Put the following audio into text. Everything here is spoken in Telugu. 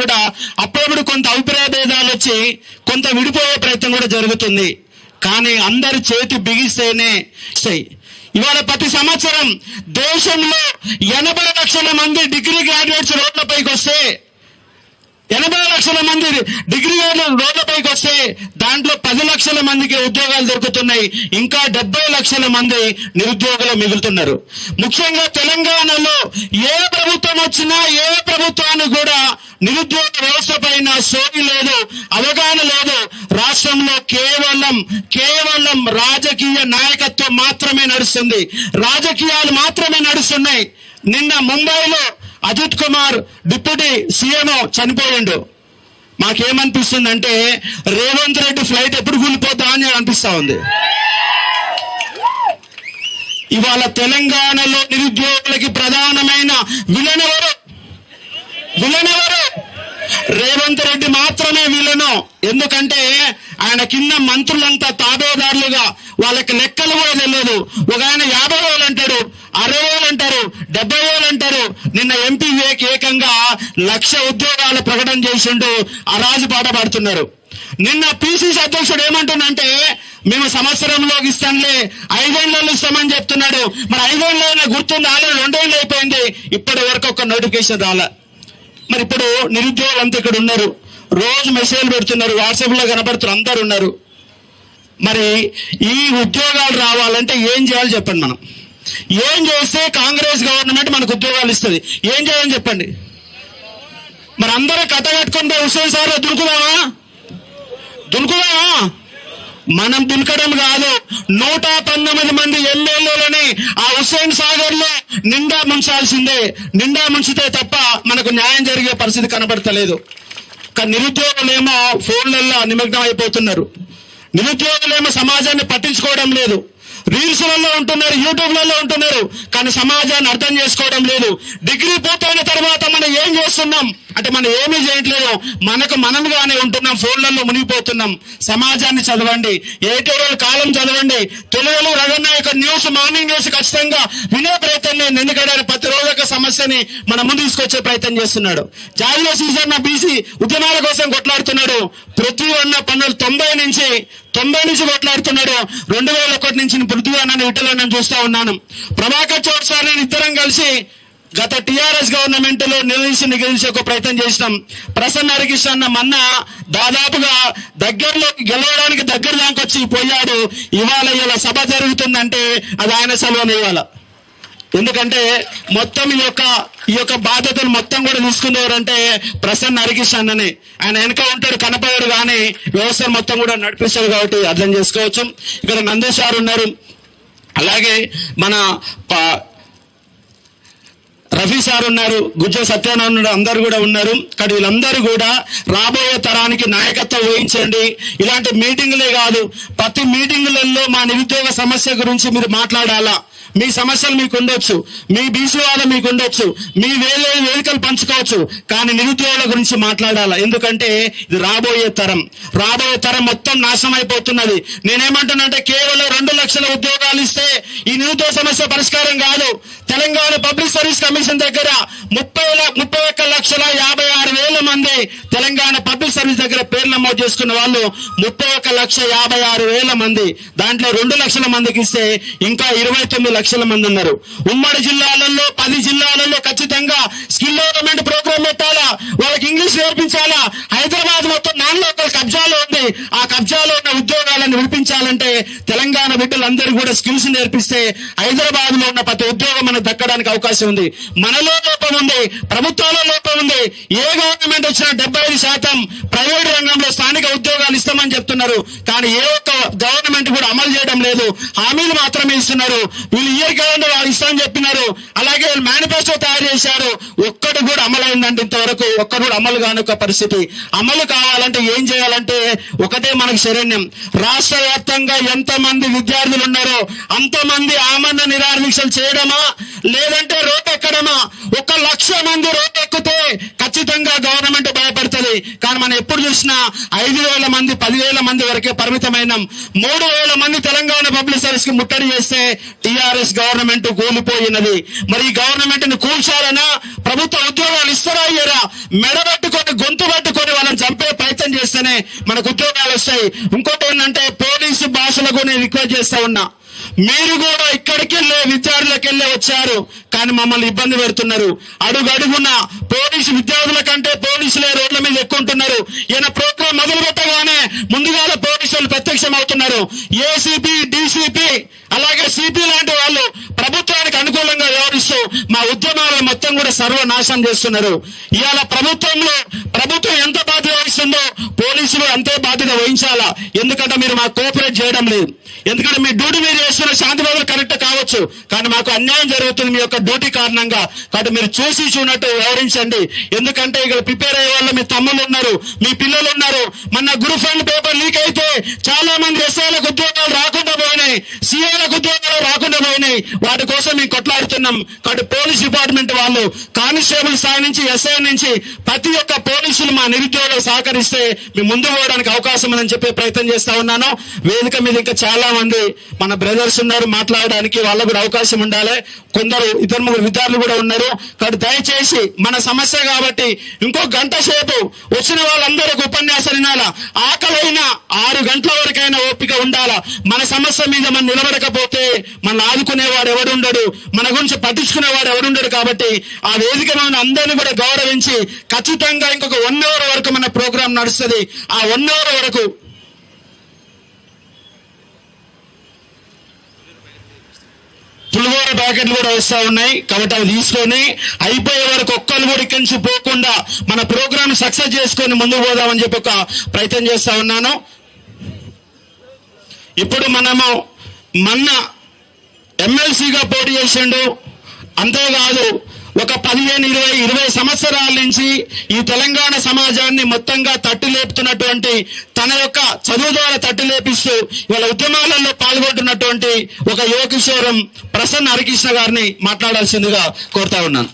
కూడా అప్పుడప్పుడు కొంత అభిప్రాయ భేదాలు వచ్చి కొంత విడిపోయే ప్రయత్నం కూడా జరుగుతుంది. కానీ అందరు చేతి బిగిస్తేనే ఇవాళ ప్రతి సంవత్సరం దేశంలో 80 లక్షల మంది డిగ్రీ గ్రాడ్యుయేట్స్ రోడ్లపైకి వస్తే 80 లక్షల మంది డిగ్రీ రోడ్లపైకి వస్తే దాంట్లో 10 లక్షల మందికి ఉద్యోగాలు దొరుకుతున్నాయి. ఇంకా 70 లక్షల మంది నిరుద్యోగులు మిగులుతున్నారు. ముఖ్యంగా తెలంగాణలో ఏ ప్రభుత్వం వచ్చినా ఏ ప్రభుత్వానికి కూడా నిరుద్యోగ వ్యవస్థ పైన సోయి లేదు, అవగాహన లేదు. రాష్ట్రంలో కేవలం రాజకీయ నాయకత్వం మాత్రమే నడుస్తుంది, రాజకీయాలు మాత్రమే నడుస్తున్నాయి. నిన్న ముంబైలో అజిత్ కుమార్ డిప్యూటీ సీఎం చనిపోయిండు. మాకేమనిపిస్తుందంటే రేవంత్ రెడ్డి ఫ్లైట్ ఎప్పుడు కూలిపోతా అని అనిపిస్తా ఉంది. ఇవాళ తెలంగాణలో నిరుద్యోగులకి ప్రధానమైన విలన్ ఎవరు? రేవంత్ రెడ్డి మాత్రమే విలను. ఎందుకంటే ఆయన కింద మంత్రులంతా తాబేదారులుగా, వాళ్ళకి లెక్కలు కూడా తెలియదు. ఒక ఆయన 50,000 అంటారు, 60,000 అంటారు, 70,000 అంటారు. నిన్న ఎంపీ ఏకంగా 1,00,000 ఉద్యోగాల ప్రకటన చేసిండు. అరాజు పాట పాడుతున్నారు. నిన్న పిసిసి అధ్యక్షుడు ఏమంటుందంటే మేము సంవత్సరంలోకి ఇస్తాంలే, 5 ఏళ్లలో ఇస్తామని చెప్తున్నాడు. మరి 5 ఏళ్ళైనా గుర్తుంది, ఆల్రెడీ 2 ఏళ్ళు అయిపోయింది, ఇప్పటి వరకు ఒక నోటిఫికేషన్ రాలే. మరి ఇప్పుడు నిరుద్యోగులు అంతా ఇక్కడ ఉన్నారు, రోజు మెసేజ్లు పెడుతున్నారు, వాట్సాప్ లో కనబడుతున్నారు, అందరు ఉన్నారు. మరి ఈ ఉద్యోగాలు రావాలంటే ఏం చేయాలి చెప్పండి? మనం ఏం చేస్తే కాంగ్రెస్ గవర్నమెంట్ మనకు ఉద్యోగాలు ఇస్తుంది? ఏం చేయాలని చెప్పండి? మరి అందరూ కథ కట్టుకుంటే హుస్సేన్ సార్ దునుకుదామా? మనం దునకడం కాదు, 119 మంది ఎమ్మెల్యేలని ఆ హుస్సేన్ సాగర్ లో నిండా ముంచాల్సిందే. నిండా ముంచితే తప్ప మనకు న్యాయం జరిగే పరిస్థితి కనబడతలేదు. కానీ నిరుద్యోగులేమో ఫోన్లలో నిమగ్నం అయిపోతున్నారు. నిరుద్యోగులేమో సమాజాన్ని పట్టించుకోవడం లేదు. రీల్స్లలో ఉంటున్నారు, యూట్యూబ్లలో ఉంటున్నారు, కానీ సమాజాన్ని అర్థం చేసుకోవడం లేదు. డిగ్రీ పూర్తయిన తర్వాత మనం ఏం చేస్తున్నాం అంటే మనం ఏమీ చేయట్లేదు, మనముగానే ఉంటున్నాం, ఫోన్లలో మునిగిపోతున్నాం. సమాజాన్ని చదవండి, ఏటీఎల్ కాలం చదవండి, తెలుగులో రగన్న యొక్క న్యూస్, మార్నింగ్ న్యూస్ ఖచ్చితంగా వినే ప్రయత్నం లేదు. ఎందుకంటే ప్రతిరోజు ఒక సమస్యని మన ముందు తీసుకొచ్చే ప్రయత్నం చేస్తున్నాడు. జాతీయ సీజన్ బీసీ ఉద్యమాల కోసం కొట్లాడుతున్నాడు. పృథ్వీ అన్న పన్నులు 90 నుంచి కొట్లాడుతున్నాడు. 2001 నుంచి పృథ్వీ అన్న విఠలన్న చూస్తా ఉన్నాను. ప్రభాకర్ చౌదరి సార్ నేను ఇద్దరం కలిసి గత టిఆర్ఎస్ గవర్నమెంట్ లో నిగదించే ఒక ప్రయత్నం చేసినాం. ప్రసన్న హరికృష్ణ అన్న మొన్న దాదాపుగా దగ్గరలోకి గెలవడానికి దగ్గర దాకా వచ్చి పోయాడు. ఇవాళ సభ జరుగుతుందంటే అది ఆయన సభలోనే ఇవాళ. ఎందుకంటే మొత్తం ఈ యొక్క బాధ్యతను మొత్తం కూడా తీసుకునేవారంటే ప్రసన్న హరికృష్ణ అన్ననే. ఆయన వెనక ఉంటాడు, కనపడాడు, కానీ వ్యవస్థను మొత్తం కూడా నడిపిస్తాడు. కాబట్టి అర్థం చేసుకోవచ్చు. ఇక్కడ నందేష్ గారు ఉన్నారు, అలాగే మన రఫీ సార్ ఉన్నారు, గుజ్జ సత్యనారాయణ అందరు కూడా ఉన్నారు. కానీ వీళ్ళందరూ కూడా రాబోయే తరానికి నాయకత్వం వహించండి. ఇలాంటి మీటింగులే కాదు, ప్రతి మీటింగులలో మా నిరుద్యోగ సమస్య గురించి మీరు మాట్లాడాలా. మీ సమస్యలు మీకు ఉండొచ్చు, మీ బీసీ వాదం మీకు ఉండొచ్చు, మీ వేదికలు పంచుకోవచ్చు, కానీ నిరుద్యోగుల గురించి మాట్లాడాలా. ఎందుకంటే ఇది రాబోయే తరం మొత్తం నాశనం అయిపోతున్నది. నేనేమంటున్నానంటే కేవలం 2 లక్షల ఉద్యోగాలు ఇస్తే ఈ నిరుద్యోగ సమస్య పరిష్కారం కాదు. తెలంగాణ పబ్లిక్ సర్వీస్ కమిషన్ దగ్గర 31,56,000 మంది తెలంగాణ పబ్లిక్ సర్వీస్ దగ్గర పేర్లు నమోదు చేసుకున్న వాళ్ళు 31,56,000 మంది. దాంట్లో 2 లక్షల మందికి ఇస్తే ఇంకా 29 లక్షల మంది ఉన్నారు. ఉమ్మడి జిల్లాలలో 10 జిల్లాలలో ఖచ్చితంగా స్కిల్ డెవలప్మెంట్ ప్రోగ్రామ్ పెట్టాలా, వాళ్ళకి ఇంగ్లీష్ నేర్పించాలా. హైదరాబాద్ మొత్తం నాన్ లోకల్ కబ్జాలో ఉంది. ఆ కబ్జాలో ఉన్న ఉద్యోగాలను విడిపించాలంటే తెలంగాణ బిడ్డలందరూ కూడా స్కిల్స్ నేర్పిస్తే హైదరాబాద్ లో ఉన్న ప్రతి ఉద్యోగం మనకు దక్కడానికి అవకాశం ఉంది. మనలో లోపం ఉంది, ప్రభుత్వాల లోపం ఉంది. ఏ గవర్నమెంట్ వచ్చినా 75% ప్రైవేట్ రంగంలో స్థానిక ఉద్యోగాలు ఇస్తామని చెప్తున్నారు, కానీ ఏ ఒక్క గవర్నమెంట్ కూడా అమలు చేయడం లేదు. హామీలు మాత్రమే ఇస్తున్నారు. వీళ్ళు ఇయర్ క్యాలెండర్ ఇస్తామని చెప్పినారు, అలాగే మేనిఫెస్టో తయారు చేశారు, ఒక్కటి కూడా అమలైందంటే ఇంతవరకు ఒక్కడు కూడా అమలు కాని ఒక పరిస్థితి. అమలు కావాలంటే ఏం చేయాలంటే ఒకటే మనకు శరణ్యం. రాష్ట్ర వ్యాప్తంగా ఎంతమంది విద్యార్థులు ఉన్నారో అంతమంది ఆమరణ నిరాహార దీక్షలు చేయడమా, లేదంటే రోడ్డు ఎక్కడమా. 1,00,000 మంది రోడ్డు ఎక్కితే ఖచ్చితంగా గవర్నమెంట్ భయపడుతుంది. కానీ మనం ఎప్పుడు చూసినా 5,000 మంది 10,000 మంది వరకే పరిమితమైన 3,000 మంది తెలంగాణ పబ్లిక్ సర్వీస్ కి ముట్టడి చేస్తే టిఆర్ఎస్ గవర్నమెంట్ కూలిపోయినది. మరి ఈ గవర్నమెంట్ ని కూల్చాలనా, ప్రభుత్వ ఉద్యోగాలు ఇస్తారా ఇయ్యరా, మెడబట్టుకొని గొంతు పట్టుకొని వాళ్ళని చంపే ప్రయత్నం చేస్తేనే మనకు ఉద్యోగాలు వస్తాయి. ఇంకోటి ఏంటంటే పోలీసు భాషలకు నేను రిక్వెస్ట్ చేస్తా ఉన్నా, మీరు కూడా ఇక్కడికి వెళ్ళే విద్యార్థులకు వెళ్ళే వచ్చారు కానీ మమ్మల్ని ఇబ్బంది పెడుతున్నారు. అడుగడుగున పోలీసు విద్యార్థుల కంటే పోలీసులే రోడ్ల మీద ఎక్కుంటున్నారు. ఈయన ప్రోగ్రాం మొదలు పెట్టగానే ముందుగా పోలీసులు ప్రత్యక్షం అవుతున్నారు. ఏసీపీ, డీసీపీ అలాగే సిపి లాంటి వాళ్ళు ప్రభుత్వానికి అనుకూలంగా వ్యవహరిస్తూ మా ఉద్యమాలను మొత్తం కూడా సర్వనాశనం చేస్తున్నారు. ఇవాళ ప్రభుత్వం ఎంత బాధ్యత వహిస్తుందో పోలీసులు అంతే బాధ్యత వహించాలా. ఎందుకంటే మీరు మాకు కోఆపరేట్ చేయడం లేదు. ఎందుకంటే మీ డ్యూటీ మీరు చేస్తున్న శాంతి భద్రతలు కరెక్ట్ కావచ్చు కానీ మాకు అన్యాయం జరుగుతుంది మీ యొక్క డ్యూటీ కారణంగా. కాబట్టి మీరు చూసి చూడట్టు వ్యవహరించండి. ఎందుకంటే ఇక్కడ ప్రిపేర్ అయ్యే వాళ్ళు మీ తమ్ముళ్ళు ఉన్నారు, మీ పిల్లలు ఉన్నారు. మన గ్రూప్ వన్ పేపర్ లీక్ అయితే చాలా మంది ఎస్ఐలకు ఉద్యోగాలు రాకుండా పోయినాయి, సిఐలకు ఉద్యోగాలు రాకుండా పోయినాయి. వాటి కోసం మేము కొట్లాడుతున్నాం. కాబట్టి పోలీస్ డిపార్ట్మెంట్ వాళ్ళు కానిస్టేబుల్ స్థాయి నుంచి ఎస్ఐ నుంచి ప్రతి ఒక్క పోలీసులు మా నిరుద్యోగులకు సహకరిస్తే మేము ముందు పోవడానికి అవకాశం ఉందని చెప్పే ప్రయత్నం చేస్తా ఉన్నాను. వేదిక మీద ఇంకా చాలా మంది మన బ్రదర్స్ ఉన్నారు, మాట్లాడడానికి వాళ్ళకు కూడా అవకాశం ఉండాలి. కొందరు 2-3 విద్యార్థులు కూడా ఉన్నారు. కాబట్టి దయచేసి మన సమస్య కాబట్టి ఇంకో గంట సేపు వచ్చిన వాళ్ళందరికీ ఉపన్యాసాలు వినాలా. ఆకలైనా 6 గంటల వరకైనా ఓపిక ఉండాలా. మన సమస్య మీద మనం నిలబడకపోతే మన ఆదుకునేవాడు ఎవడుండడు, మన గురించి పట్టించుకునేవాడు ఎవడుండడు. కాబట్టి ఆ వేదిక మీద అందరినీ కూడా గౌరవించి ఖచ్చితంగా ఇంకొక 1 hour వరకు మన ప్రోగ్రాం నడుస్తుంది. ఆ 1 hour వరకు పులిహోర ప్యాకెట్లు కూడా వస్తా ఉన్నాయి. కాబట్టి అవి తీసుకొని అయిపోయే వరకు ఒక్కరు కూడా ఇక్కడి నుంచి పోకుండా మన ప్రోగ్రామ్ సక్సెస్ చేసుకొని ముందుకు పోదామని చెప్పి ఒక ప్రయత్నం చేస్తా ఉన్నాను. ఇప్పుడు మనము మొన్న ఎమ్మెల్సీగా పోటీ చేసిండు. అంతేకాదు ఒక 15-20 సంవత్సరాల నుంచి ఈ తెలంగాణ సమాజాన్ని మొత్తంగా తట్టు లేపుతున్నటువంటి తన యొక్క చదువు ద్వారా తట్టు లేపిస్తూ ఇవాళ ఉద్యమాలలో పాల్గొంటున్నటువంటి ఒక యువ కిషోరం ప్రసన్న హరికృష్ణ గారిని మాట్లాడాల్సిందిగా కోరుతా ఉన్నాను.